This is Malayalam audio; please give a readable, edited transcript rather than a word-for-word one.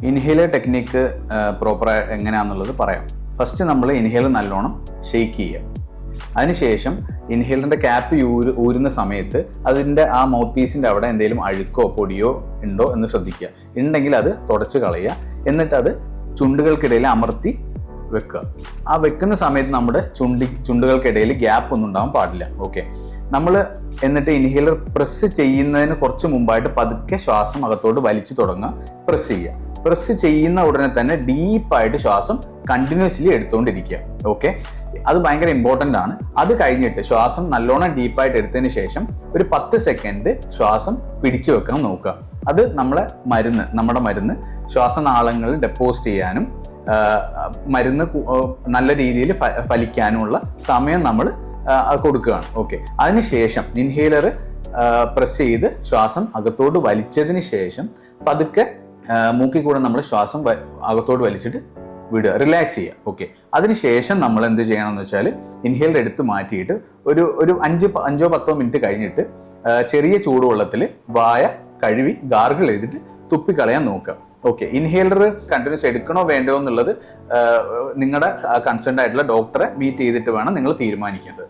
ഇൻഹേലർ ടെക്നിക്ക് പ്രോപ്പർ എങ്ങനെയാണെന്നുള്ളത് പറയാം. ഫസ്റ്റ് നമ്മൾ ഇൻഹേലർ നല്ലോണം ഷെയ്ക്ക് ചെയ്യുക. അതിനുശേഷം ഇൻഹേലറിൻ്റെ ക്യാപ്പ് ഊരുന്ന സമയത്ത് അതിൻ്റെ ആ മൗത്ത് പീസിൻ്റെ അവിടെ എന്തെങ്കിലും അഴുക്കോ പൊടിയോ ഉണ്ടോ എന്ന് ശ്രദ്ധിക്കുക. ഉണ്ടെങ്കിൽ അത് തുടച്ച് കളയുക. എന്നിട്ട് അത് ചുണ്ടുകൾക്കിടയിൽ അമർത്തി വെക്കുക. ആ വെക്കുന്ന സമയത്ത് നമ്മുടെ ചുണ്ടുകൾക്കിടയിൽ ഗ്യാപ്പ് ഒന്നും ഉണ്ടാവാൻ പാടില്ല. ഓക്കെ, നമ്മൾ എന്നിട്ട് ഇൻഹേലർ പ്രസ് ചെയ്യുന്നതിന് കുറച്ച് മുമ്പായിട്ട് പതുക്കെ ശ്വാസം അകത്തോട്ട് വലിച്ചു തുടങ്ങുക. പ്രസ് ചെയ്യുക. പ്രസ് ചെയ്യുന്ന ഉടനെ തന്നെ ഡീപ്പായിട്ട് ശ്വാസം കണ്ടിന്യൂസ്ലി എടുത്തുകൊണ്ടിരിക്കുക. ഓക്കെ, അത് ഭയങ്കര ഇമ്പോർട്ടൻ്റ് ആണ്. അത് കഴിഞ്ഞിട്ട് ശ്വാസം നല്ലോണം ഡീപ്പായിട്ട് എടുത്തതിന് ശേഷം ഒരു 10 സെക്കൻഡ് ശ്വാസം പിടിച്ചു വെക്കാൻ നോക്കുക. അത് നമ്മുടെ മരുന്ന് ശ്വാസനാളങ്ങളിൽ ഡെപ്പോസിറ്റ് ചെയ്യാനും മരുന്ന് നല്ല രീതിയിൽ ഫലിക്കാനുമുള്ള സമയം നമ്മൾ കൊടുക്കുകയാണ്. ഓക്കെ, അതിനുശേഷം ഇൻഹേലർ പ്രസ് ചെയ്ത് ശ്വാസം അകത്തോട്ട് വലിച്ചതിന് ശേഷം പതുക്കെ മൂക്കിൽ കൂടെ നമ്മൾ ശ്വാസം അകത്തോട്ട് വലിച്ചിട്ട് വിടുക, റിലാക്സ് ചെയ്യുക. ഓക്കെ, അതിനുശേഷം നമ്മൾ എന്ത് ചെയ്യണമെന്ന് വെച്ചാൽ ഇൻഹേലർ എടുത്ത് മാറ്റിയിട്ട് ഒരു 5-10 മിനിറ്റ് കഴിഞ്ഞിട്ട് ചെറിയ ചൂടുവെള്ളത്തിൽ വായ കഴുകി ഗാർഗിൾ ചെയ്തിട്ട് തുപ്പിക്കളയാൻ നോക്കുക. ഓക്കെ, ഇൻഹേലർ കണ്ടിന്യൂസ് എടുക്കണോ വേണ്ടോ എന്നുള്ളത് നിങ്ങളുടെ കൺസേൺഡ് ആയിട്ടുള്ള ഡോക്ടറെ മീറ്റ് ചെയ്തിട്ട് വേണം നിങ്ങൾ തീരുമാനിക്കേണ്ടത്.